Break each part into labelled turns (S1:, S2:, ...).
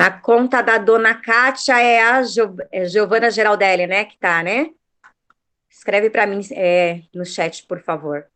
S1: Na conta da dona Kátia é a Giovana Geraldelli, né? Que tá, né? Escreve para mim no chat, por favor.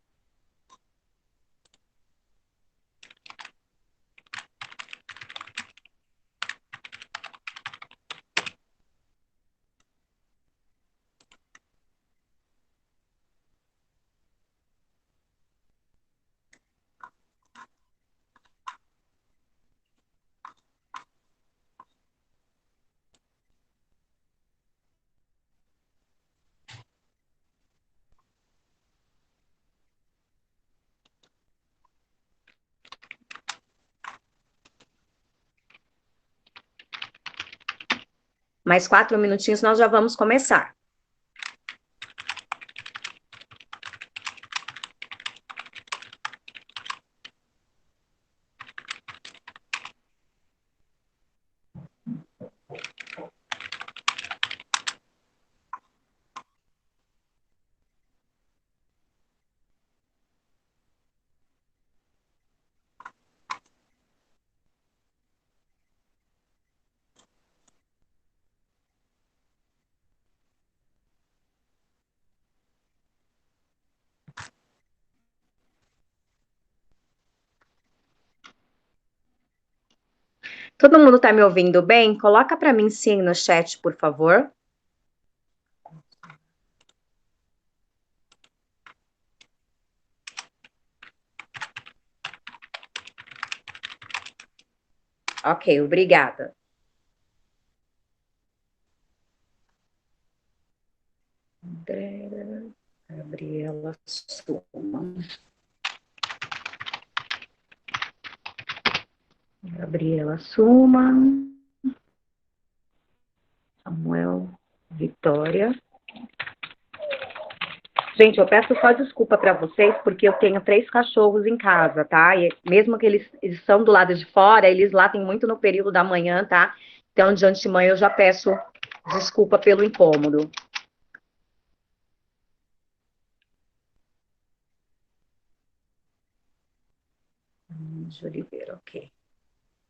S1: Mais 4 minutinhos, nós já vamos começar. Todo mundo tá me ouvindo bem? Coloca para mim sim no chat, por favor. Ok, obrigada. Andréa, Gabriela Suma. Gabriela Suma. Samuel Vitória. Gente, eu peço só desculpa para vocês, porque eu tenho 3 cachorros em casa, tá? E mesmo que eles são do lado de fora, eles latem muito no período da manhã, tá? Então, de antemão, eu já peço desculpa pelo incômodo. De Oliveira, ok.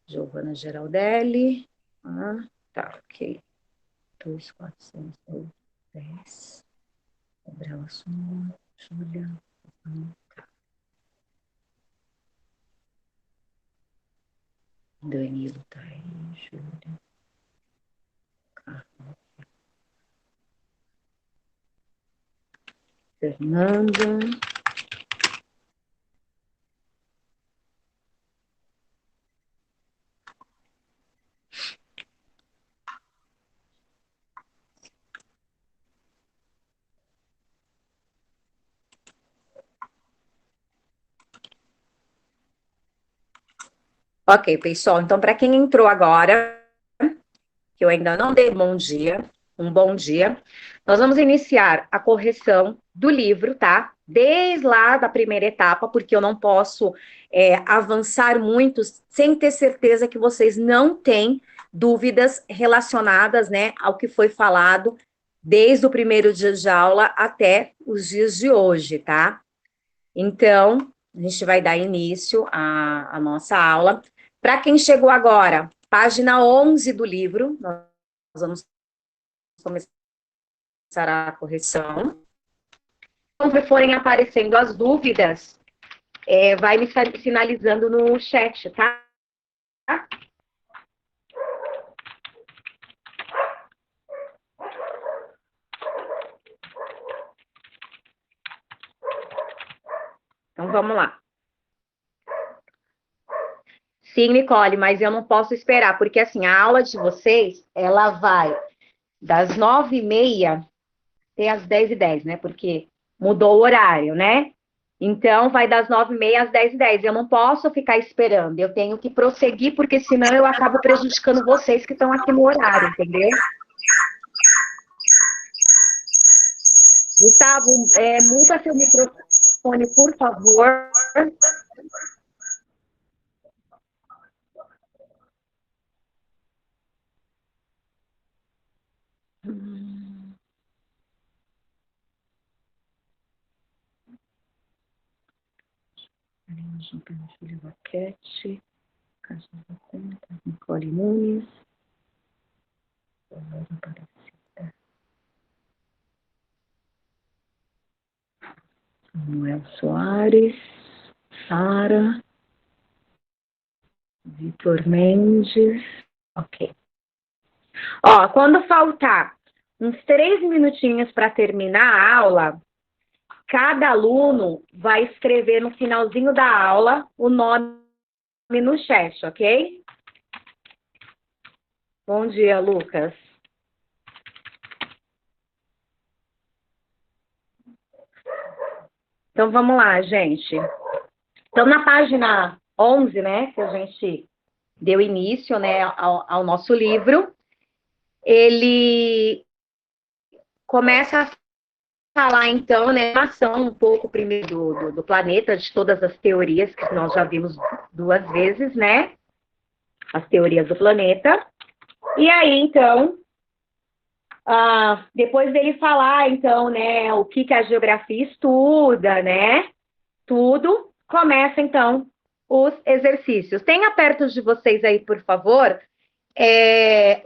S1: Giovana Geraldelli. Ah, tá, ok. 2, 4, 6, 8, 10. Gabriela Suma, Júlia. Danilo tá aí, Júlia. Fernanda. Ok, pessoal. Então, para quem entrou agora, que eu ainda não dei bom dia, um bom dia, nós vamos iniciar a correção do livro, tá? Desde lá da primeira etapa, porque eu não posso avançar muito sem ter certeza que vocês não têm dúvidas relacionadas, né, ao que foi falado desde o primeiro dia de aula até os dias de hoje, tá? Então, a gente vai dar início à nossa aula. Para quem chegou agora, página 11 do livro, nós vamos começar a correção. Quando forem aparecendo as dúvidas, vai me sinalizando no chat, tá? Então, vamos lá. Sim, Nicole, mas eu não posso esperar, porque assim, a aula de vocês, ela vai das 9h30 até as 10h10, né? Porque mudou o horário, né? Então, vai das 9h30 às 10h10. Eu não posso ficar esperando, eu tenho que prosseguir, porque senão eu acabo prejudicando vocês que estão aqui no horário, entendeu? Gustavo, muta seu microfone, por favor. Júlia Vaquete. Nicole Nunes. Samuel Soares. Sara. Vitor Mendes. Ok. Ó, quando faltar uns 3 minutinhos para terminar a aula, cada aluno vai escrever no finalzinho da aula o nome no chat, ok? Bom dia, Lucas. Então, vamos lá, gente. Então, na página 11, né, que a gente deu início, né, ao nosso livro, ele começa a falar, então, né, um pouco primeiro do planeta, de todas as teorias que nós já vimos 2 vezes, né, as teorias do planeta. E aí, então, depois dele falar, então, né, o que a geografia estuda, né, tudo, começa, então, os exercícios. Tenha perto de vocês aí, por favor,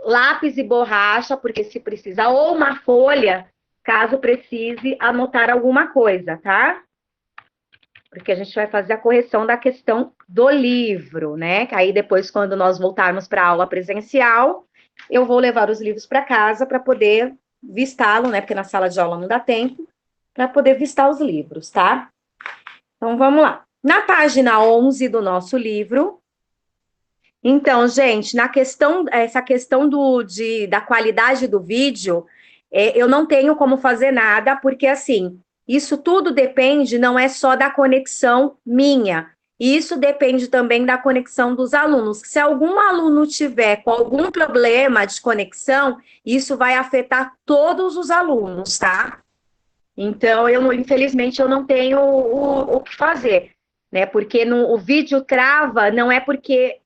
S1: lápis e borracha, porque se precisar, ou uma folha, caso precise anotar alguma coisa, tá? Porque a gente vai fazer a correção da questão do livro, né? Aí depois, quando nós voltarmos para a aula presencial, eu vou levar os livros para casa para poder vistá-lo, né? Porque na sala de aula não dá tempo, para poder vistar os livros, tá? Então, vamos lá. Na página 11 do nosso livro, então, gente, essa questão da qualidade do vídeo, eu não tenho como fazer nada, porque, assim, isso tudo depende, não é só da conexão minha, isso depende também da conexão dos alunos. Se algum aluno tiver com algum problema de conexão, isso vai afetar todos os alunos, tá? Então, infelizmente, eu não tenho o que fazer, né? Porque o vídeo trava, não é porque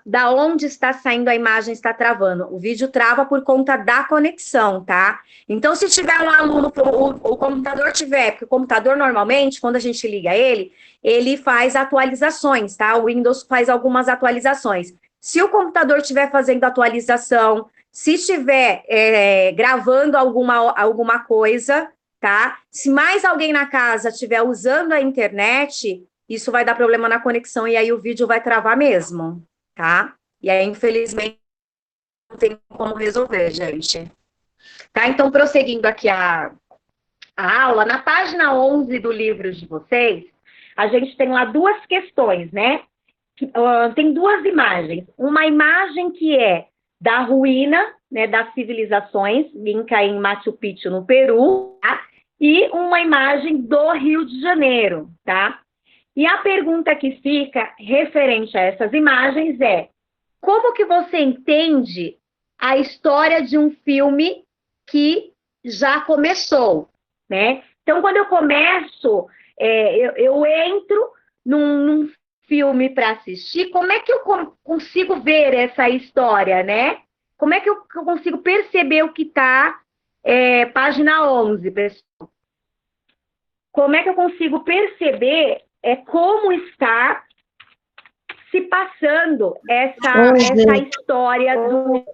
S1: da onde está saindo a imagem está travando. O vídeo trava por conta da conexão, tá? Então, se tiver um aluno, o computador tiver, porque o computador normalmente, quando a gente liga ele faz atualizações, tá? O Windows faz algumas atualizações. Se o computador estiver fazendo atualização, se estiver gravando alguma coisa, tá? Se mais alguém na casa estiver usando a internet, isso vai dar problema na conexão e aí o vídeo vai travar mesmo, tá? E aí, infelizmente, não tem como resolver, gente. Tá? Então, prosseguindo aqui a aula, na página 11 do livro de vocês, a gente tem lá 2 questões, né? Tem 2 imagens. Uma imagem que é da ruína, né, das civilizações, Inca em Machu Picchu, no Peru, tá? E uma imagem do Rio de Janeiro, tá? E a pergunta que fica referente a essas imagens é: como que você entende a história de um filme que já começou, né? Então, quando eu começo, eu entro num filme para assistir, como é que eu consigo ver essa história, né? Como é que eu consigo perceber o que está página 11, pessoal? Como é que eu consigo perceber como está se passando essa história do...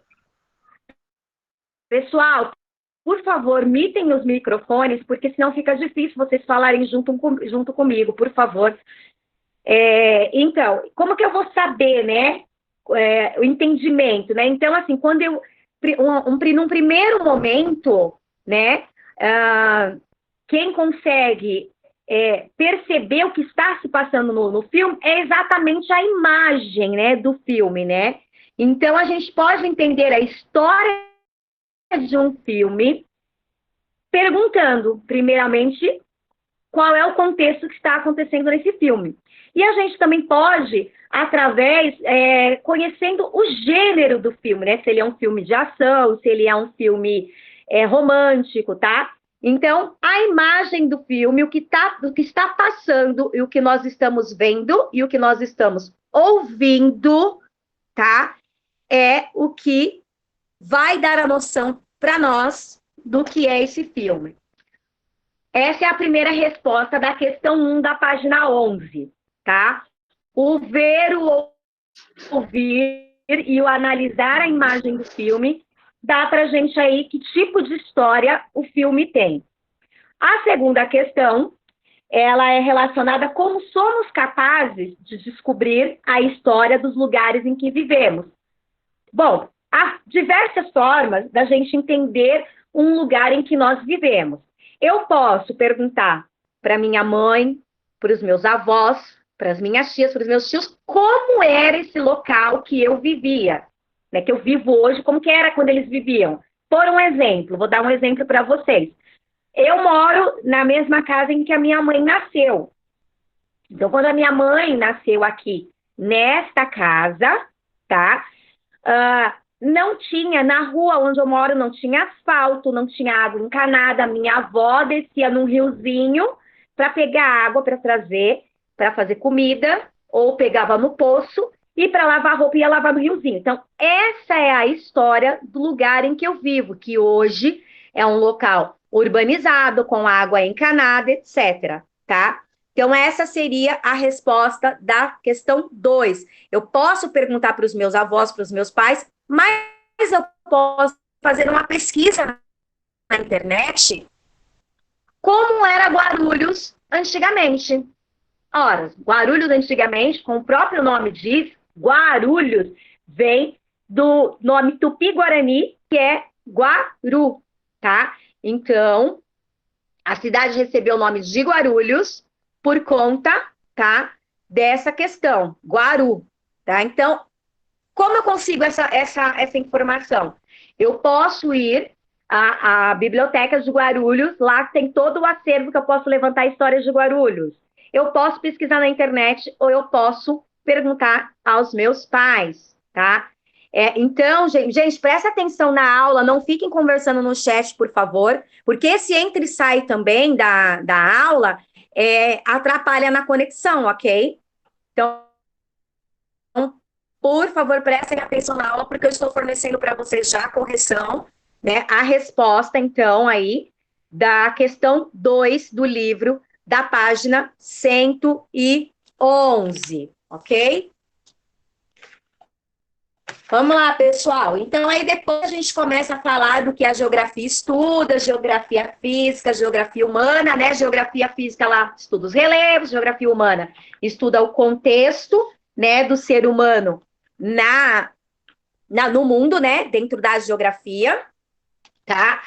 S1: Pessoal, por favor, mitem os microfones, porque senão fica difícil vocês falarem junto comigo, por favor. Então, como que eu vou saber, né, o entendimento, né? Então, assim, quando num primeiro momento, né, quem consegue perceber o que está se passando no filme é exatamente a imagem, né, do filme, né? Então, a gente pode entender a história de um filme perguntando, primeiramente, qual é o contexto que está acontecendo nesse filme. E a gente também pode, conhecendo o gênero do filme, né? Se ele é um filme de ação, se ele é um filme romântico, tá? Então, a imagem do filme, o que está passando e o que nós estamos vendo e o que nós estamos ouvindo, tá? É o que vai dar a noção para nós do que é esse filme. Essa é a primeira resposta da questão 1 da página 11, tá? O ver, o ouvir e o analisar a imagem do filme, dá para a gente aí que tipo de história o filme tem. A segunda questão, ela é relacionada a como somos capazes de descobrir a história dos lugares em que vivemos. Bom, há diversas formas da gente entender um lugar em que nós vivemos. Eu posso perguntar para minha mãe, para os meus avós, para as minhas tias, para os meus tios, como era esse local que eu vivia, né, que eu vivo hoje, como que era quando eles viviam. Por um exemplo, vou dar um exemplo para vocês. Eu moro na mesma casa em que a minha mãe nasceu. Então, quando a minha mãe nasceu aqui nesta casa, tá? Não tinha, na rua onde eu moro, não tinha asfalto, não tinha água encanada. Minha avó descia num riozinho para pegar água para trazer, para fazer comida, ou pegava no poço, e para lavar roupa ia lavar no riozinho. Então, essa é a história do lugar em que eu vivo, que hoje é um local urbanizado, com água encanada, etc. Tá? Então, essa seria a resposta da questão 2. Eu posso perguntar para os meus avós, para os meus pais, mas eu posso fazer uma pesquisa na internet como era Guarulhos antigamente. Ora, Guarulhos antigamente, como o próprio nome diz, Guarulhos vem do nome tupi-guarani, que é Guaru, tá? Então, a cidade recebeu o nome de Guarulhos por conta, tá, dessa questão, Guaru, tá? Então, como eu consigo essa informação? Eu posso ir à Biblioteca de Guarulhos, lá tem todo o acervo que eu posso levantar histórias de Guarulhos. Eu posso pesquisar na internet ou eu posso perguntar aos meus pais, tá? Então, gente, presta atenção na aula, não fiquem conversando no chat, por favor, porque esse entra e sai também da aula atrapalha na conexão, ok? Então, por favor, prestem atenção na aula, porque eu estou fornecendo para vocês já a correção, né? A resposta, então, aí, da questão 2 do livro, da página 111, ok? Vamos lá, pessoal. Então, aí depois a gente começa a falar do que a geografia estuda, geografia física, geografia humana, né? Geografia física, lá estuda os relevos, geografia humana estuda o contexto, né, do ser humano no mundo, né, dentro da geografia, tá?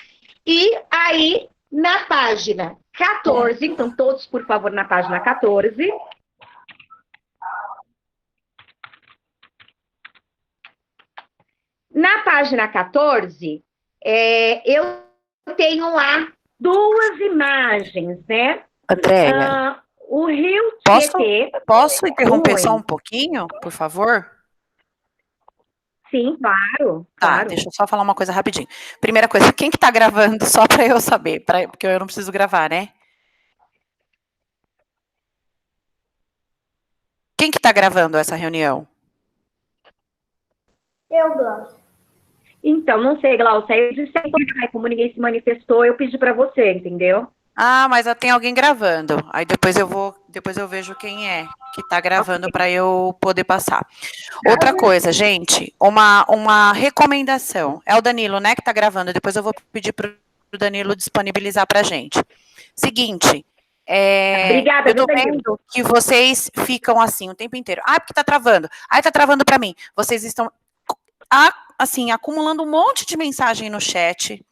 S1: E aí, na página 14, então todos, por favor, na página 14. Na página 14, eu tenho lá duas imagens, né?
S2: Andréia,
S1: o rio Tietê...
S2: Posso interromper só um pouquinho, por favor?
S1: Sim, claro.
S2: Tá, deixa eu só falar uma coisa rapidinho. Primeira coisa, quem que tá gravando, só para eu saber, porque eu não preciso gravar, né? Quem que tá gravando essa reunião?
S3: Eu, Glaucia.
S1: Então, não sei, Glaucia, eu disse como ninguém se manifestou, eu pedi para você, entendeu?
S2: Ah, mas tem alguém gravando. Aí depois eu vejo quem é que tá gravando para eu poder passar. Outra coisa, gente, uma recomendação. É o Danilo, né, que tá gravando. Depois eu vou pedir pro Danilo disponibilizar pra gente. Seguinte,
S1: Obrigada,
S2: eu tô vendo que vocês ficam assim o tempo inteiro. Ah, porque tá travando. Ai, tá travando para mim. Vocês estão assim acumulando um monte de mensagem no chat.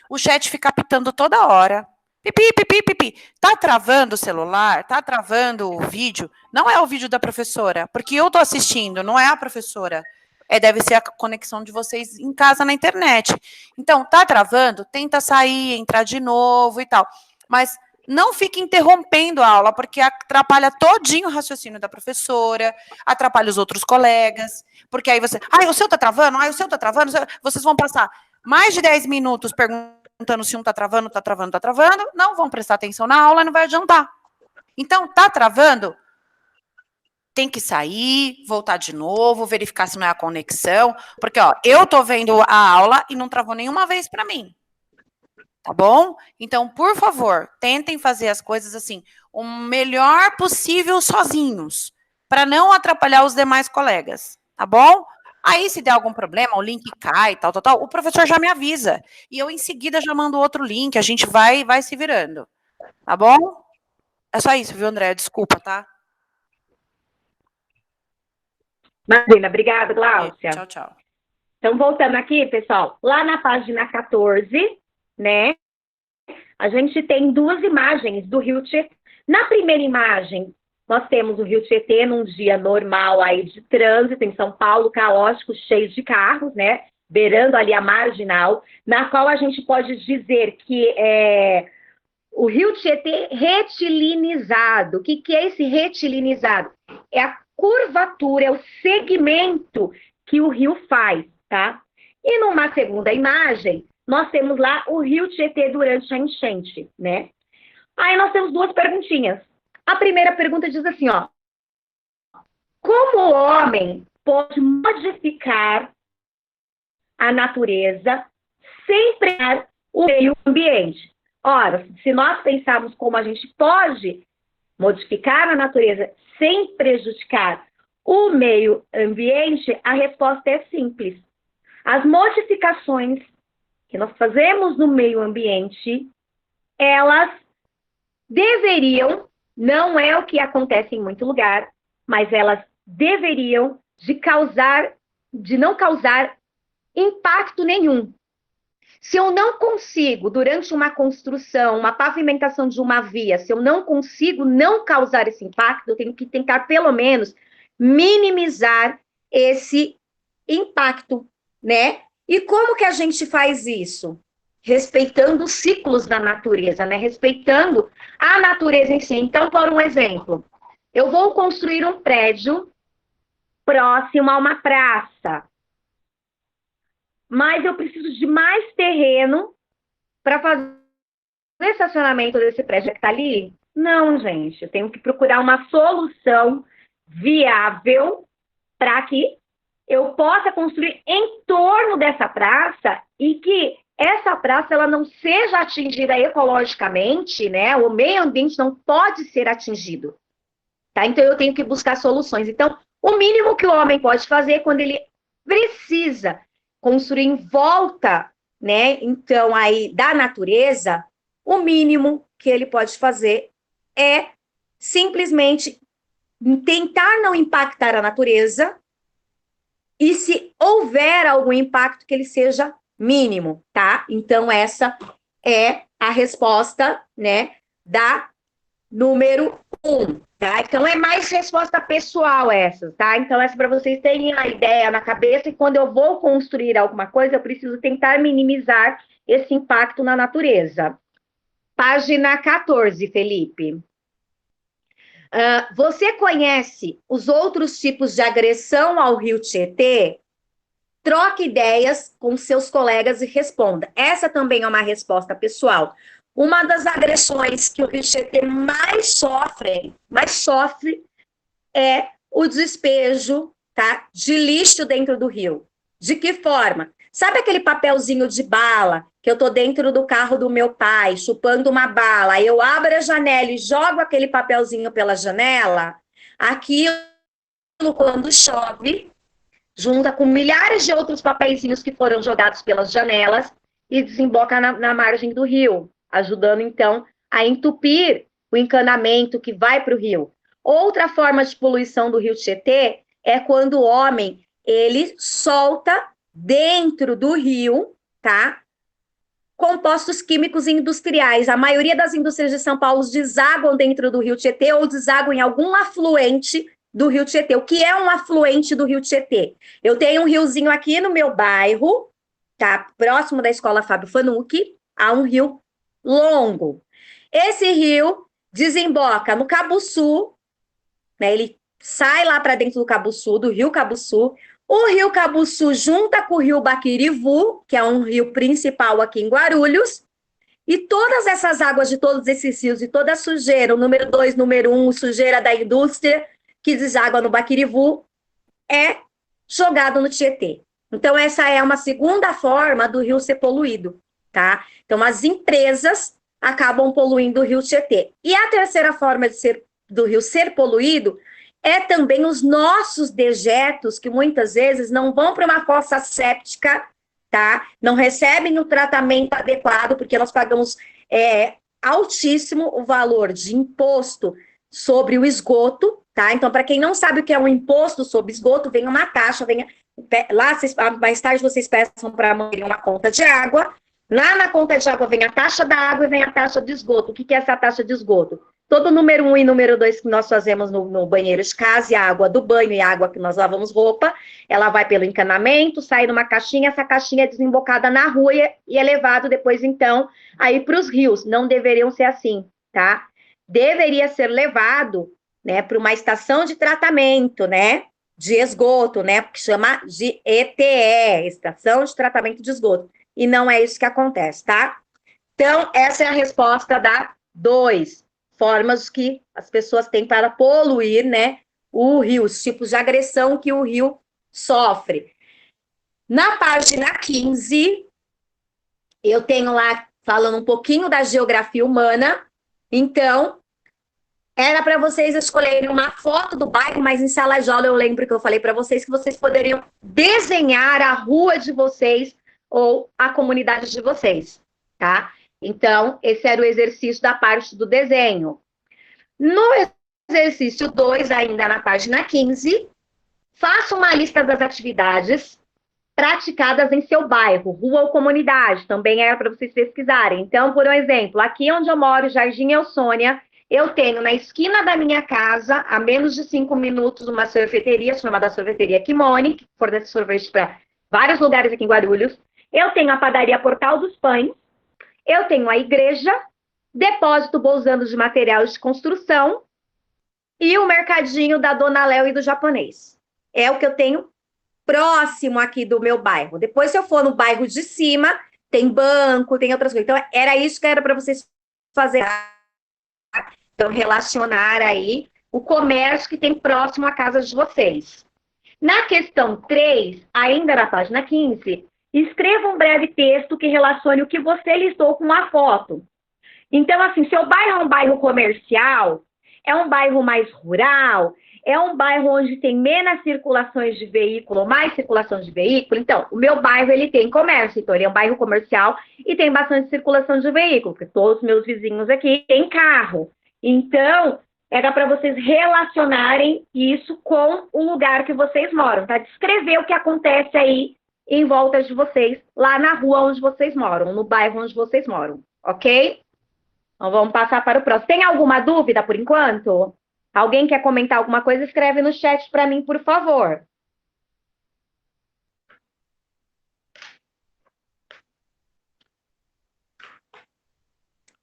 S2: O chat fica apitando toda hora. Pipi, pipi, pipi. Tá travando o celular? Tá travando o vídeo? Não é o vídeo da professora, porque eu tô assistindo, não é a professora. Deve ser a conexão de vocês em casa na internet. Então, tá travando? Tenta sair, entrar de novo e tal. Mas não fique interrompendo a aula, porque atrapalha todinho o raciocínio da professora, atrapalha os outros colegas, porque aí você... o seu tá travando? O seu tá travando? Vocês vão passar mais de 10 minutos perguntando se um tá travando, não vão prestar atenção na aula, não vai adiantar. Então, tá travando? Tem que sair, voltar de novo, verificar se não é a conexão, porque, eu tô vendo a aula e não travou nenhuma vez para mim. Tá bom? Então, por favor, tentem fazer as coisas assim, o melhor possível sozinhos, para não atrapalhar os demais colegas. tá bom? Aí, se der algum problema, o link cai, tal, o professor já me avisa. E eu, em seguida, já mando outro link, a gente vai se virando. Tá bom? É só isso, viu, André? Desculpa, tá?
S1: Imagina, obrigada, Gláucia.
S2: Tchau, tchau.
S1: Então, voltando aqui, pessoal, lá na página 14, né, a gente tem duas imagens do Rio Tietê. Na primeira imagem, nós temos o Rio Tietê num dia normal aí de trânsito em São Paulo, caótico, cheio de carros, né, beirando ali a marginal, na qual a gente pode dizer que o Rio Tietê retilinizado. O que é esse retilinizado? É a curvatura, é o segmento que o rio faz, tá? E numa segunda imagem, nós temos lá o Rio Tietê durante a enchente, né? Aí nós temos duas perguntinhas. A primeira pergunta diz assim, ó: como o homem pode modificar a natureza sem prejudicar o meio ambiente? Ora, se nós pensarmos como a gente pode modificar a natureza sem prejudicar o meio ambiente, a resposta é simples. As modificações que nós fazemos no meio ambiente, elas deveriam, não é o que acontece em muito lugar, mas elas deveriam de não causar impacto nenhum. Se eu não consigo, durante uma construção, uma pavimentação de uma via, se eu não consigo não causar esse impacto, eu tenho que tentar, pelo menos, minimizar esse impacto, né? E como que a gente faz isso? Respeitando os ciclos da natureza, né? Respeitando a natureza em si. Então, por um exemplo, eu vou construir um prédio próximo a uma praça, mas eu preciso de mais terreno para fazer o estacionamento desse prédio que está ali? Não, gente. Eu tenho que procurar uma solução viável para que eu possa construir em torno dessa praça e que essa praça ela não seja atingida ecologicamente, né? O meio ambiente não pode ser atingido, tá? Então eu tenho que buscar soluções. Então, o mínimo que o homem pode fazer quando ele precisa construir em volta, né, então, aí, da natureza, o mínimo que ele pode fazer é simplesmente tentar não impactar a natureza e, se houver algum impacto, que ele seja mínimo, tá? Então, essa é a resposta, né, da número 1, tá? Então, é mais resposta pessoal essa, tá? Então, essa para vocês terem a ideia na cabeça, e quando eu vou construir alguma coisa, eu preciso tentar minimizar esse impacto na natureza. Página 14, Felipe. Você conhece os outros tipos de agressão ao Rio Tietê? Troque ideias com seus colegas e responda. Essa também é uma resposta pessoal. Uma das agressões que o Rio Tietê mais sofre é o despejo, tá, de lixo dentro do rio. De que forma? Sabe aquele papelzinho de bala que eu tô dentro do carro do meu pai, chupando uma bala, aí eu abro a janela e jogo aquele papelzinho pela janela? Aquilo, quando chove, junta com milhares de outros papeizinhos que foram jogados pelas janelas e desemboca na margem do rio, ajudando, então, a entupir o encanamento que vai para o rio. Outra forma de poluição do Rio Tietê é quando o homem, ele solta dentro do rio, tá, compostos químicos industriais. A maioria das indústrias de São Paulo desaguam dentro do Rio Tietê ou desaguam em algum afluente do Rio Tietê. O que é um afluente do Rio Tietê? Eu tenho um riozinho aqui no meu bairro, tá, próximo da escola Fábio Fanucchi, há um rio longo. Esse rio desemboca no Cabuçu, né, ele sai lá para dentro do Cabuçu, do rio Cabuçu. O rio Cabuçu junta com o rio Baquirivu, que é um rio principal aqui em Guarulhos, e todas essas águas de todos esses rios e toda a sujeira, o número 2, número 1, sujeira da indústria, que deságua no Baquirivu, é jogado no Tietê. Então, essa é uma segunda forma do rio ser poluído, tá? Então, as empresas acabam poluindo o rio Tietê. E a terceira forma do rio ser poluído é também os nossos dejetos, que muitas vezes não vão para uma fossa séptica, tá? Não recebem o tratamento adequado, porque nós pagamos altíssimo o valor de imposto sobre o esgoto, tá? Então, para quem não sabe o que é um imposto sobre esgoto, vem uma taxa, lá mais tarde vocês peçam para manter uma conta de água. Lá na conta de água vem a taxa da água e vem a taxa de esgoto. O que é essa taxa de esgoto? Todo número 1 e número 2 que nós fazemos no banheiro de casa, e a água do banho e a água que nós lavamos roupa, ela vai pelo encanamento, sai numa caixinha, essa caixinha é desembocada na rua e é levado depois, então, aí para os rios. Não deveriam ser assim, tá? Deveria ser levado, né, para uma estação de tratamento, né, de esgoto, né, que chama de ETE, Estação de Tratamento de Esgoto. E não é isso que acontece, tá? Então, essa é a resposta da 2. Formas que as pessoas têm para poluir, né, o rio, os tipos de agressão que o rio sofre. Na página 15, eu tenho lá falando um pouquinho da geografia humana. Então, era para vocês escolherem uma foto do bairro, mas em sala de aula eu lembro que eu falei para vocês que vocês poderiam desenhar a rua de vocês ou a comunidade de vocês, tá? Então, esse era o exercício da parte do desenho. No exercício 2, ainda na página 15, faça uma lista das atividades praticadas em seu bairro, rua ou comunidade. Também era para vocês pesquisarem. Então, por um exemplo, aqui onde eu moro, Jardim Eusônia, eu tenho na esquina da minha casa, a menos de 5 minutos, uma sorveteria chamada Sorveteria Kimone, que fornece sorvete para vários lugares aqui em Guarulhos. Eu tenho a padaria Portal dos Pães, eu tenho a igreja, depósito Bolzano de materiais de construção e o mercadinho da Dona Léo e do japonês. É o que eu tenho próximo aqui do meu bairro. Depois, se eu for no bairro de cima, tem banco, tem outras coisas. Então, era isso que era para vocês fazerem. Então, relacionar aí o comércio que tem próximo à casa de vocês. Na questão 3, ainda na página 15, escreva um breve texto que relacione o que você listou com a foto. Então, assim, seu bairro é um bairro comercial, é um bairro mais rural, é um bairro onde tem menos circulações de veículo, mais circulação de veículo. Então, o meu bairro, ele tem comércio, então ele é um bairro comercial e tem bastante circulação de veículo, porque todos os meus vizinhos aqui têm carro. Então, era para vocês relacionarem isso com o lugar que vocês moram, tá? Descrever o que acontece aí em volta de vocês, lá na rua onde vocês moram, no bairro onde vocês moram, ok? Então, vamos passar para o próximo. Tem alguma dúvida por enquanto? Alguém quer comentar alguma coisa? Escreve no chat para mim, por favor.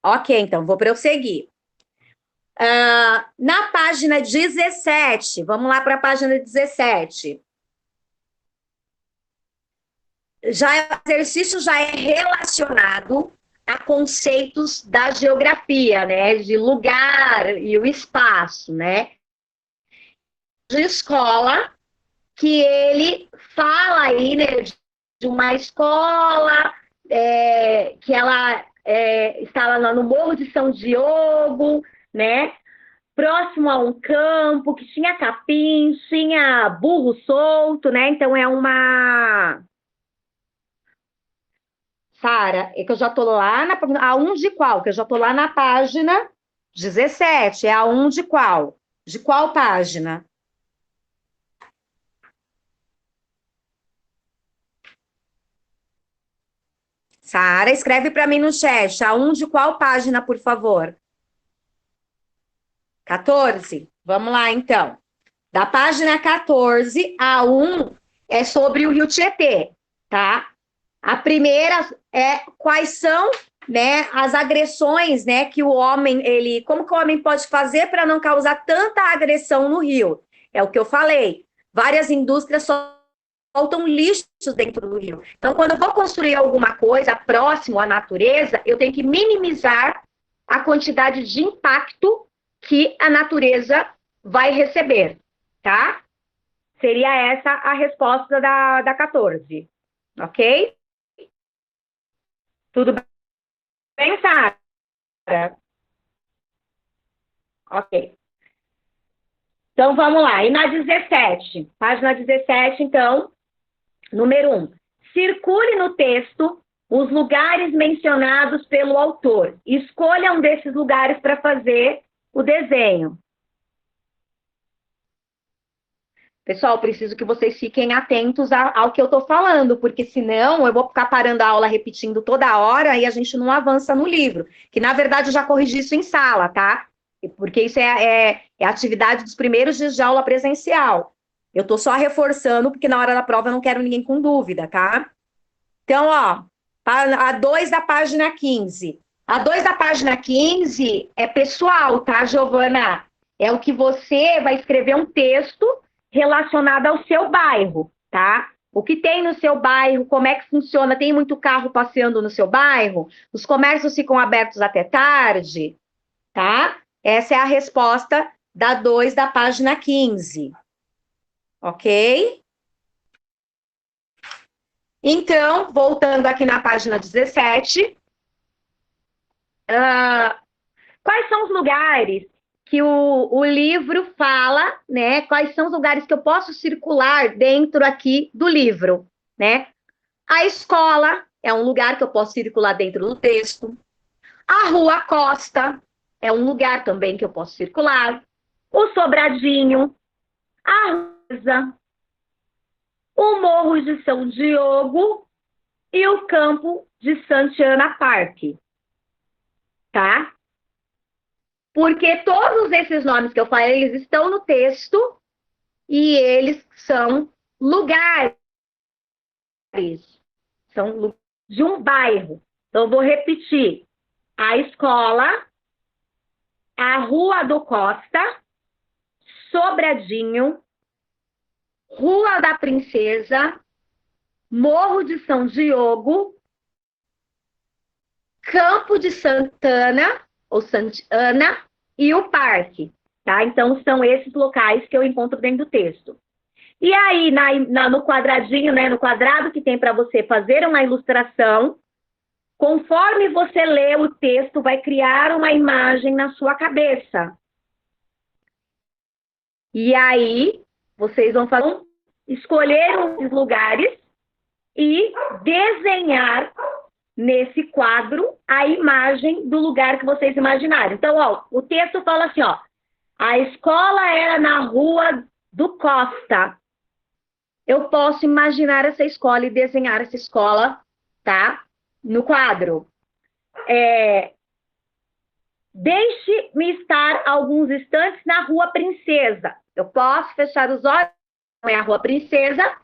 S1: Ok, então, vou prosseguir. Na página 17, vamos lá para a página 17. O exercício já é relacionado a conceitos da geografia, né? De lugar e o espaço, né? De escola, que ele fala aí, né, de uma escola que ela está lá no Morro de São Diogo, né? Próximo a um campo que tinha capim, tinha burro solto, né? Então é uma... Sara, é que eu já tô lá a 1 de qual? Que eu já tô lá na página 17. É a 1 de qual? De qual página? Sara, escreve para mim no chat. A 1 de qual página, por favor? 14? Vamos lá, então. Da página 14, a 1 é sobre o Rio Tietê, tá? A primeira é quais são, né, as agressões, né, que o homem, como que o homem pode fazer para não causar tanta agressão no rio? É o que eu falei. Várias indústrias soltam lixo dentro do rio. Então, quando eu vou construir alguma coisa próximo à natureza, eu tenho que minimizar a quantidade de impacto que a natureza vai receber, tá? Seria essa a resposta da 14, ok? Tudo bem, Sara? Ok. Então, vamos lá. E na 17, página 17, então, número 1. Circule no texto os lugares mencionados pelo autor. Escolha um desses lugares para fazer o desenho. Pessoal, preciso que vocês fiquem atentos ao que eu estou falando, porque senão eu vou ficar parando a aula repetindo toda hora e a gente não avança no livro. Que, na verdade, eu já corrigi isso em sala, tá? Porque isso é a atividade dos primeiros dias de aula presencial. Eu estou só reforçando, porque na hora da prova eu não quero ninguém com dúvida, tá? Então, ó, a 2 da página 15. A 2 da página 15 é pessoal, tá, Giovana? É o que você vai escrever um texto relacionado ao seu bairro, tá? O que tem no seu bairro, como é que funciona? Tem muito carro passeando no seu bairro? Os comércios ficam abertos até tarde, tá? Essa é a resposta da 2 da página 15. Ok? Então, voltando aqui na página 17, quais são os lugares que o livro fala, né? Quais são os lugares que eu posso circular dentro aqui do livro, né? A escola é um lugar que eu posso circular dentro do texto. A Rua Costa é um lugar também que eu posso circular. O Sobradinho, a Rosa, o Morro de São Diogo e o Campo de Santana Parque, tá? Porque todos esses nomes que eu falei, eles estão no texto e eles são lugares, são de um bairro. Então, eu vou repetir. A escola, a Rua do Costa, Sobradinho, Rua da Princesa, Morro de São Diogo, Campo de Santana, ou Santana, e o parque, tá? Então, são esses locais que eu encontro dentro do texto. E aí, no quadradinho, né, no quadrado que tem para você fazer uma ilustração, conforme você lê o texto, vai criar uma imagem na sua cabeça. E aí, vocês vão escolher os lugares e desenhar nesse quadro a imagem do lugar que vocês imaginaram. Então, ó, o texto fala assim, ó, a escola era na Rua do Costa. Eu posso imaginar essa escola e desenhar essa escola, tá? No quadro. Deixe-me estar alguns instantes na Rua Princesa. Eu posso fechar os olhos, é a Rua Princesa,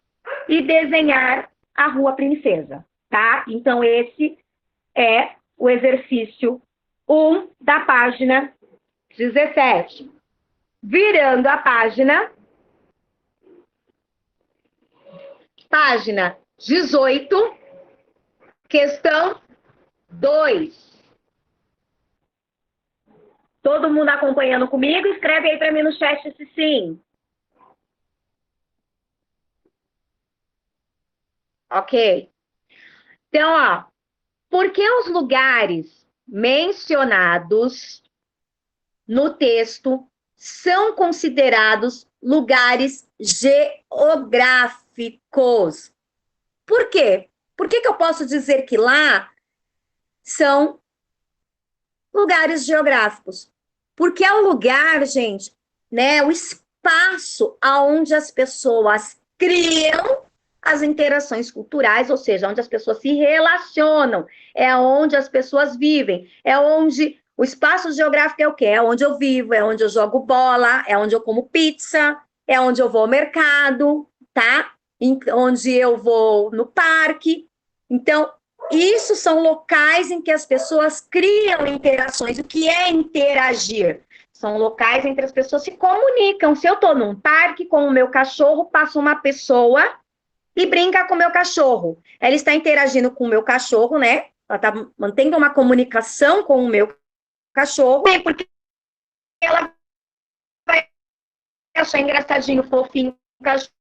S1: e desenhar a Rua Princesa, tá? Então, esse é o exercício 1 da página 17. Virando a página 18, questão 2. Todo mundo acompanhando comigo? Escreve aí para mim no chat se sim. Ok. Então, ó, por que os lugares mencionados no texto são considerados lugares geográficos? Por quê? Por que eu posso dizer que lá são lugares geográficos? Porque é o lugar, gente, né, o espaço aonde as pessoas criam as interações culturais, ou seja, onde as pessoas se relacionam, é onde as pessoas vivem, é onde o espaço geográfico é o quê? É onde eu vivo, é onde eu jogo bola, é onde eu como pizza, é onde eu vou ao mercado, tá? Onde eu vou no parque. Então, isso são locais em que as pessoas criam interações. O que é interagir? São locais em que as pessoas se comunicam. Se eu estou num parque com o meu cachorro, passa uma pessoa e brinca com o meu cachorro. Ela está interagindo com o meu cachorro, né? Ela está mantendo uma comunicação com o meu cachorro, porque ela vai achar engraçadinho, fofinho, o cachorro.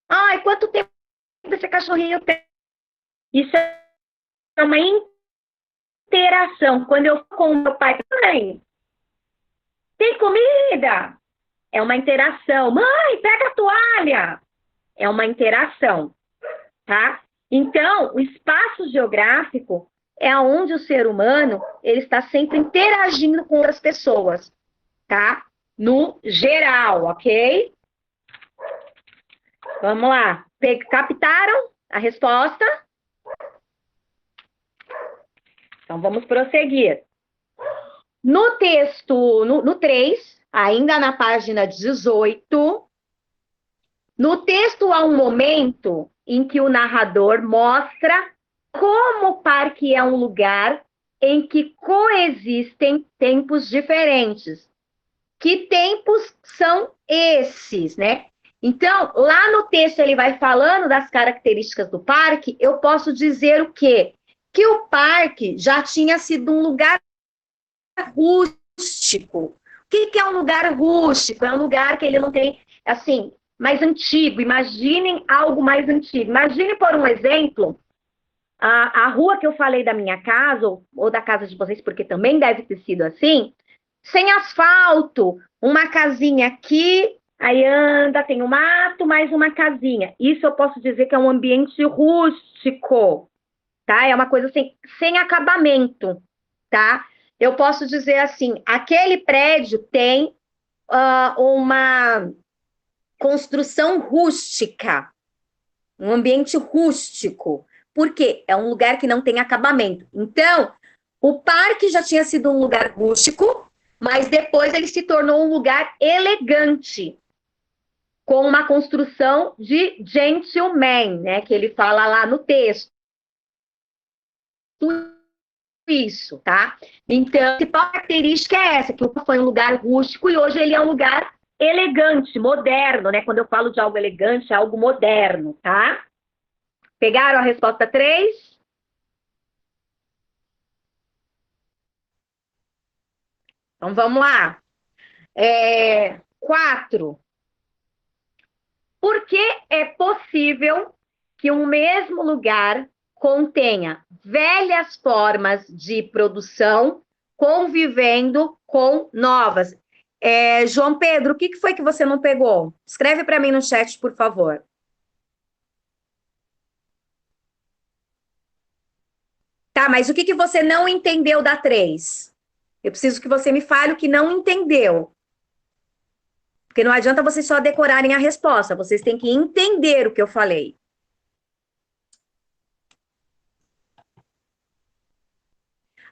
S1: Ai, quanto tempo esse cachorrinho tem? Isso é uma interação. Quando eu com o meu pai também, tem comida? É uma interação. Mãe, pega a toalha. É uma interação, tá? Então, o espaço geográfico é onde o ser humano ele está sempre interagindo com outras pessoas, tá? No geral, ok? Vamos lá. Captaram a resposta? Então, vamos prosseguir. No texto, no 3, ainda na página 18, no texto há um momento em que o narrador mostra como o parque é um lugar em que coexistem tempos diferentes. Que tempos são esses, né? Então, lá no texto ele vai falando das características do parque, eu posso dizer o quê? Que o parque já tinha sido um lugar rústico. O que é um lugar rústico? É um lugar que ele não tem, assim, mais antigo. Imaginem algo mais antigo. Imagine, por um exemplo, a rua que eu falei da minha casa, ou da casa de vocês, porque também deve ter sido assim, sem asfalto, uma casinha aqui, aí anda, tem um mato, mais uma casinha. Isso eu posso dizer que é um ambiente rústico, tá? É uma coisa assim, sem acabamento, tá? Eu posso dizer assim, aquele prédio tem uma construção rústica, um ambiente rústico. Por quê? É um lugar que não tem acabamento. Então, o parque já tinha sido um lugar rústico, mas depois ele se tornou um lugar elegante, com uma construção de gentleman, né? Que ele fala lá no texto. Isso, tá? Então, a principal característica é essa, que foi um lugar rústico e hoje ele é um lugar elegante, moderno, né? Quando eu falo de algo elegante, é algo moderno, tá? Pegaram a resposta 3? Então, vamos lá. 4. Por que é possível que um mesmo lugar contenha velhas formas de produção convivendo com novas? João Pedro, o que foi que você não pegou? Escreve para mim no chat, por favor. Tá, mas o que você não entendeu da 3? Eu preciso que você me fale o que não entendeu. Porque não adianta vocês só decorarem a resposta, vocês têm que entender o que eu falei.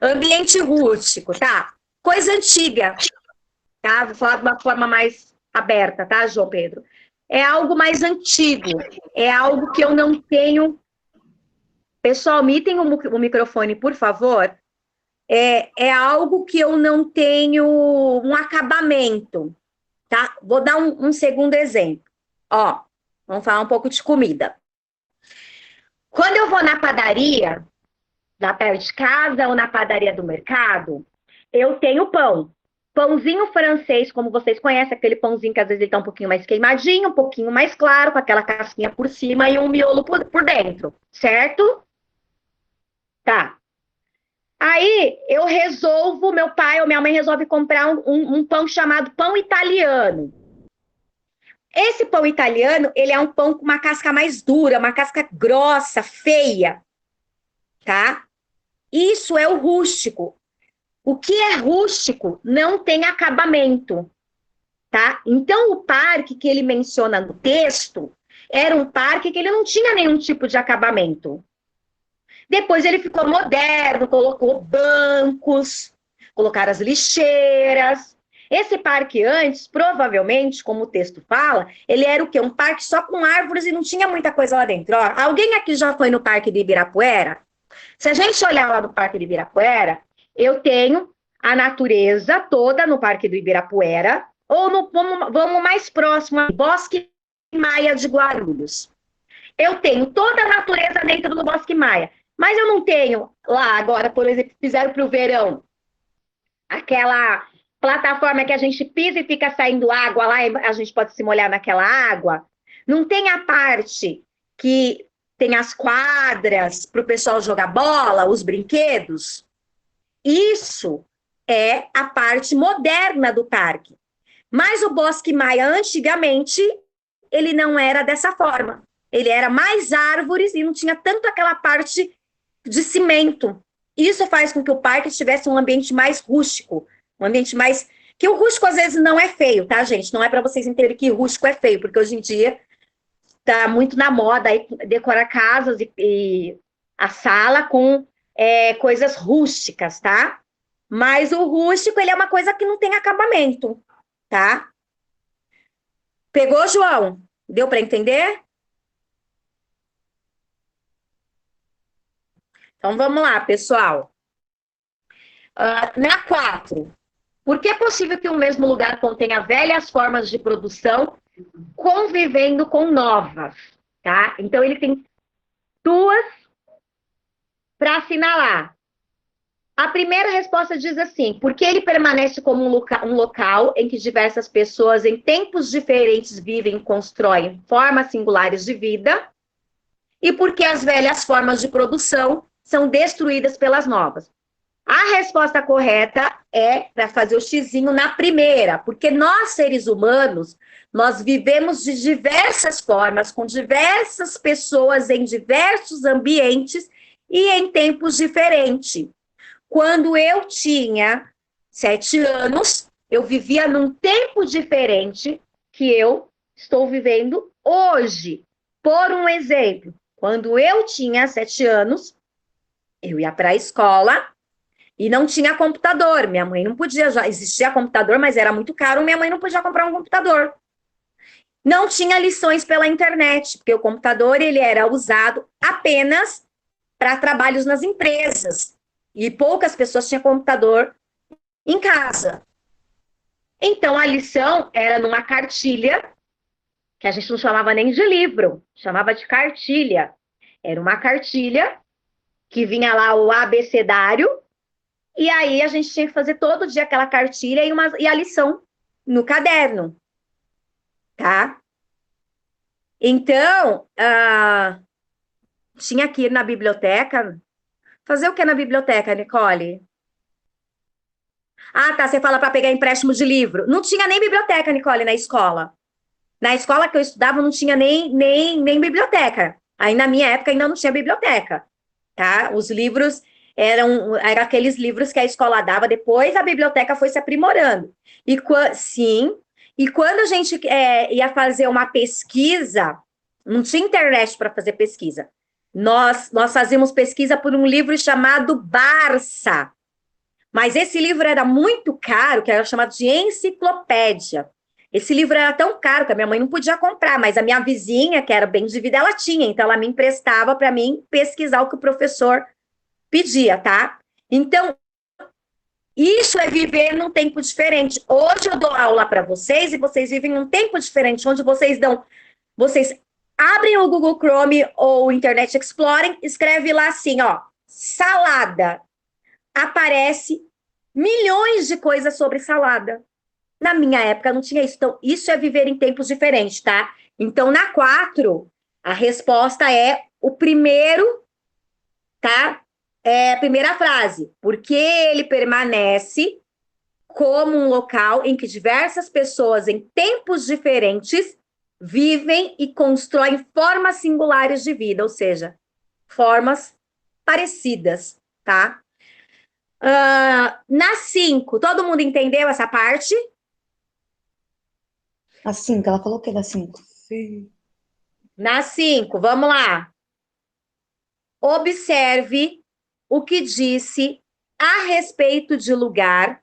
S1: Ambiente rústico, tá? Coisa antiga, tá? Vou falar de uma forma mais aberta, tá, João Pedro? É algo mais antigo, é algo que eu não tenho... Pessoal, mitem o microfone, por favor. É algo que eu não tenho um acabamento, tá? Vou dar um segundo exemplo. Ó, vamos falar um pouco de comida. Quando eu vou na padaria, lá perto de casa ou na padaria do mercado, eu tenho pão. Pãozinho francês, como vocês conhecem, aquele pãozinho que às vezes ele tá um pouquinho mais queimadinho, um pouquinho mais claro, com aquela casquinha por cima e um miolo por dentro, certo? Tá. Aí eu resolvo, meu pai ou minha mãe resolve comprar um pão chamado pão italiano. Esse pão italiano, ele é um pão com uma casca mais dura, uma casca grossa, feia, tá? Isso é o rústico. O que é rústico não tem acabamento, tá? Então, o parque que ele menciona no texto era um parque que ele não tinha nenhum tipo de acabamento. Depois ele ficou moderno, colocou bancos, colocaram as lixeiras. Esse parque antes, provavelmente, como o texto fala, ele era o quê? Um parque só com árvores e não tinha muita coisa lá dentro. Ó, alguém aqui já foi no Parque de Ibirapuera? Se a gente olhar lá no Parque de Ibirapuera, eu tenho a natureza toda no Parque do Ibirapuera, ou vamos mais próximo, Bosque Maia de Guarulhos. Eu tenho toda a natureza dentro do Bosque Maia, mas eu não tenho lá agora, por exemplo, fizeram para o verão, aquela plataforma que a gente pisa e fica saindo água lá, e a gente pode se molhar naquela água. Não tem a parte que tem as quadras para o pessoal jogar bola, os brinquedos. Isso é a parte moderna do parque. Mas o Bosque Maia, antigamente, ele não era dessa forma. Ele era mais árvores e não tinha tanto aquela parte de cimento. Isso faz com que o parque tivesse um ambiente mais rústico, um ambiente mais... Que o rústico, às vezes, não é feio, tá, gente? Não é para vocês entenderem que rústico é feio, porque hoje em dia tá muito na moda aí decorar casas e a sala com coisas rústicas, tá? Mas o rústico, ele é uma coisa que não tem acabamento, tá? Pegou, João? Deu para entender? Então vamos lá, pessoal. Na 4, por que é possível que o mesmo lugar contenha velhas formas de produção convivendo com novas, tá? Então ele tem duas para assinalar. A primeira resposta diz assim: porque ele permanece como um local em que diversas pessoas em tempos diferentes vivem e constroem formas singulares de vida, e porque as velhas formas de produção são destruídas pelas novas. A resposta correta é para fazer o xizinho na primeira, porque nós, seres humanos, nós vivemos de diversas formas, com diversas pessoas em diversos ambientes e em tempos diferentes. Quando eu tinha 7 anos, eu vivia num tempo diferente que eu estou vivendo hoje. Por um exemplo, quando eu tinha 7 anos, eu ia para a escola e não tinha computador. Minha mãe não podia, já existia computador, mas era muito caro, minha mãe não podia comprar um computador. Não tinha lições pela internet, porque o computador ele era usado apenas para trabalhos nas empresas. E poucas pessoas tinham computador em casa. Então, a lição era numa cartilha, que a gente não chamava nem de livro, chamava de cartilha. Era uma cartilha que vinha lá o abecedário, e aí a gente tinha que fazer todo dia aquela cartilha e a lição no caderno, tá? Então, tinha que ir na biblioteca. Fazer o que na biblioteca, Nicole? Ah, tá, você fala para pegar empréstimo de livro. Não tinha nem biblioteca, Nicole, na escola. Na escola que eu estudava não tinha nem biblioteca. Aí na minha época ainda não tinha biblioteca, tá? Os livros eram aqueles livros que a escola dava, depois a biblioteca foi se aprimorando. Sim, e quando a gente ia fazer uma pesquisa, não tinha internet para fazer pesquisa. Nós fazíamos pesquisa por um livro chamado Barça. Mas esse livro era muito caro, que era chamado de enciclopédia. Esse livro era tão caro que a minha mãe não podia comprar, mas a minha vizinha, que era bem de vida, ela tinha. Então, ela me emprestava para mim pesquisar o que o professor pedia, tá? Então, isso é viver num tempo diferente. Hoje eu dou aula para vocês e vocês vivem num tempo diferente, onde vocês abrem o Google Chrome ou o Internet Explorer, escreve lá assim, ó, salada. Aparece milhões de coisas sobre salada. Na minha época não tinha isso. Então, isso é viver em tempos diferentes, tá? Então, na 4, a resposta é o primeiro, tá? É a primeira frase. Porque ele permanece como um local em que diversas pessoas em tempos diferentes vivem e constroem formas singulares de vida, ou seja, formas parecidas, tá? Na 5, todo mundo entendeu essa parte?
S3: A 5, ela falou o que da 5? Sim.
S1: Na 5, vamos lá. Observe o que disse a respeito de lugar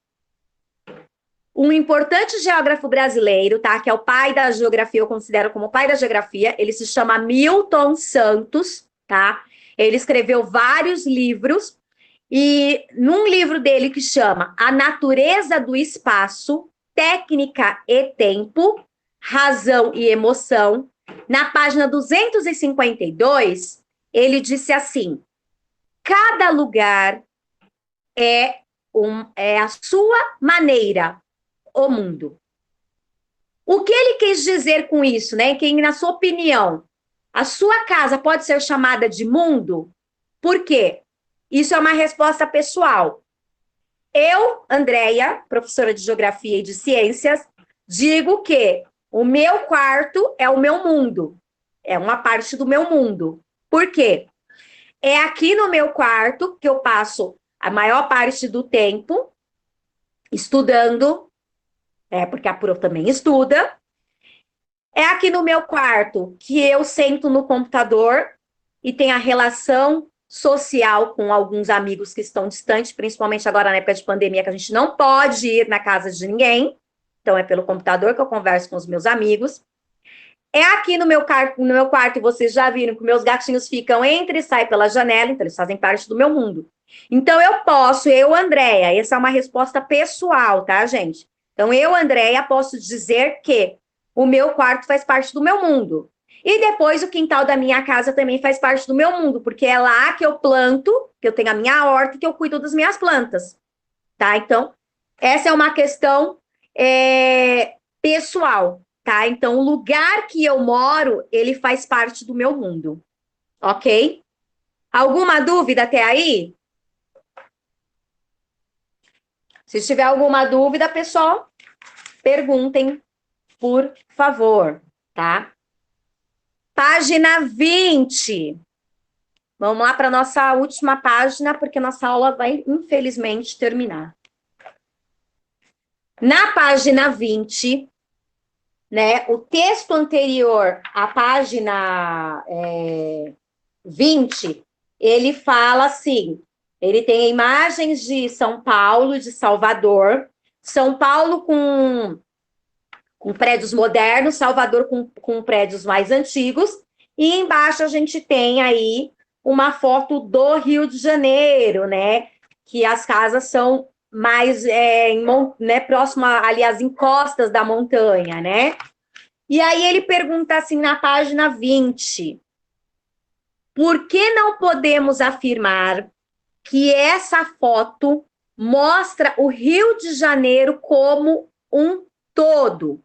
S1: um importante geógrafo brasileiro, tá? Que é o pai da geografia, eu considero como o pai da geografia. Ele se chama Milton Santos, tá? Ele escreveu vários livros. E num livro dele que chama A Natureza do Espaço, Técnica e Tempo, Razão e Emoção, na página 252, ele disse assim: cada lugar é a sua maneira, o mundo. O que ele quis dizer com isso, né? Que, na sua opinião, a sua casa pode ser chamada de mundo? Por quê? Isso é uma resposta pessoal. Eu, Andréia, professora de Geografia e de Ciências, digo que o meu quarto é o meu mundo. É uma parte do meu mundo. Por quê? É aqui no meu quarto que eu passo a maior parte do tempo estudando, porque a Pro também estuda. É aqui no meu quarto que eu sento no computador e tenho a relação social com alguns amigos que estão distantes, principalmente agora na época de pandemia, que a gente não pode ir na casa de ninguém. Então, é pelo computador que eu converso com os meus amigos. É aqui no meu quarto, e vocês já viram que meus gatinhos ficam entre e saem pela janela, então eles fazem parte do meu mundo. Então, eu, Andréia, essa é uma resposta pessoal, tá, gente? Então, eu, Andréia, posso dizer que o meu quarto faz parte do meu mundo. E depois, o quintal da minha casa também faz parte do meu mundo, porque é lá que eu planto, que eu tenho a minha horta, que eu cuido das minhas plantas, tá? Então, essa é uma questão pessoal, tá? Então, o lugar que eu moro, ele faz parte do meu mundo, ok? Alguma dúvida até aí? Se tiver alguma dúvida, pessoal, perguntem, por favor, tá? Página 20. Vamos lá para a nossa última página, porque nossa aula vai, infelizmente, terminar. Na página 20, né, o texto anterior à página 20, ele fala assim, ele tem imagens de São Paulo, de Salvador, São Paulo com prédios modernos, Salvador com prédios mais antigos, e embaixo a gente tem aí uma foto do Rio de Janeiro, né, que as casas são mais próximo ali às encostas da montanha, né? E aí ele pergunta assim na página 20, por que não podemos afirmar que essa foto mostra o Rio de Janeiro como um todo?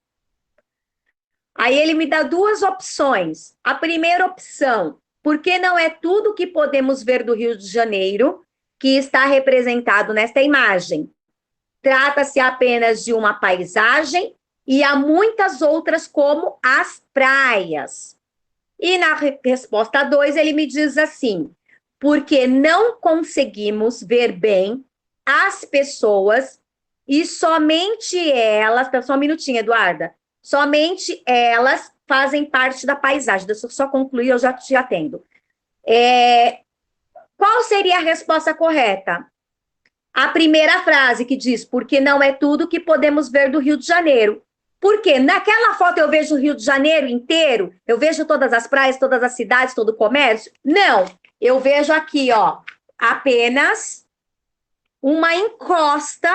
S1: Aí ele me dá duas opções. A primeira opção, porque não é tudo que podemos ver do Rio de Janeiro que está representado nesta imagem. Trata-se apenas de uma paisagem e há muitas outras, como as praias. E na resposta 2, ele me diz assim, porque não conseguimos ver bem as pessoas e somente elas, só um minutinho, Eduarda, somente elas fazem parte da paisagem. Deixa eu só concluir, eu já te atendo. Qual seria a resposta correta? A primeira frase que diz, porque não é tudo que podemos ver do Rio de Janeiro. Por quê? Naquela foto eu vejo o Rio de Janeiro inteiro? Eu vejo todas as praias, todas as cidades, todo o comércio? Não. Eu vejo aqui, ó, apenas uma encosta,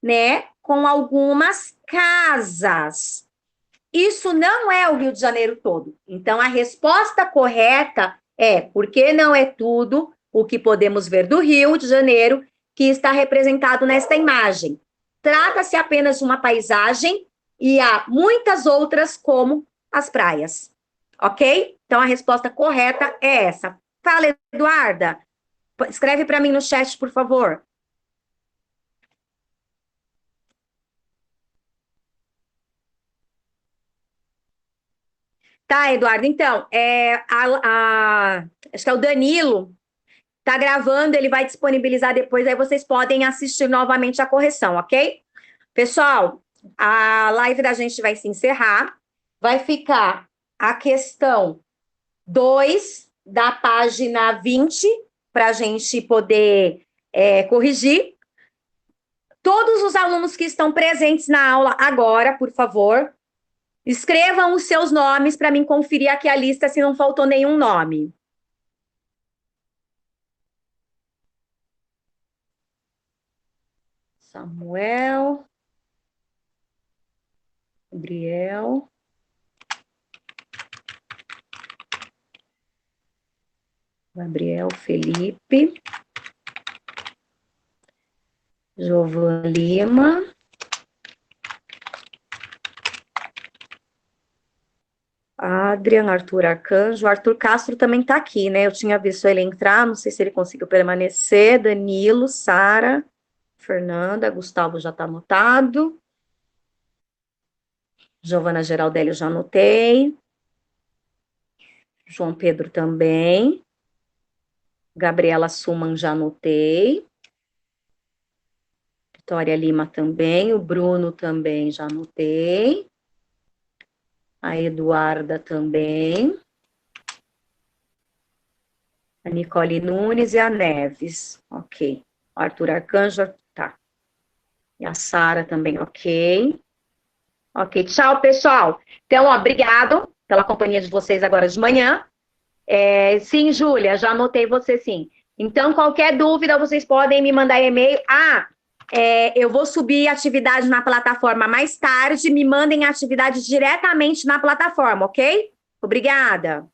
S1: né, com algumas casas. Isso não é o Rio de Janeiro todo. Então, a resposta correta é porque não é tudo o que podemos ver do Rio de Janeiro que está representado nesta imagem. Trata-se apenas de uma paisagem e há muitas outras, como as praias. Ok? Então, a resposta correta é essa. Fala, Eduarda. Escreve para mim no chat, por favor. Tá, Eduardo. Então, acho que é o Danilo tá gravando, ele vai disponibilizar depois, aí vocês podem assistir novamente a correção, ok? Pessoal, a live da gente vai se encerrar. Vai ficar a questão 2 da página 20, para a gente poder corrigir. Todos os alunos que estão presentes na aula agora, por favor, escrevam os seus nomes para mim conferir aqui a lista se não faltou nenhum nome. Samuel, Gabriel Felipe, Jovan Lima, Adrian, Arthur Arcanjo, Arthur Castro também está aqui, né? Eu tinha visto ele entrar, não sei se ele conseguiu permanecer. Danilo, Sara, Fernanda, Gustavo já está anotado. Giovana Geraldelli, já anotei. João Pedro também. Gabriela Suman, já anotei. Vitória Lima também. O Bruno também, já anotei. A Eduarda também. A Nicole Nunes e a Neves. Ok. O Arthur Arcanjo, tá. E a Sara também, ok. Ok, tchau, pessoal. Então, ó, obrigado pela companhia de vocês agora de manhã. Sim, Júlia, já anotei você sim. Então, qualquer dúvida, vocês podem me mandar e-mail. Eu vou subir atividade na plataforma mais tarde. Me mandem atividade diretamente na plataforma, ok? Obrigada.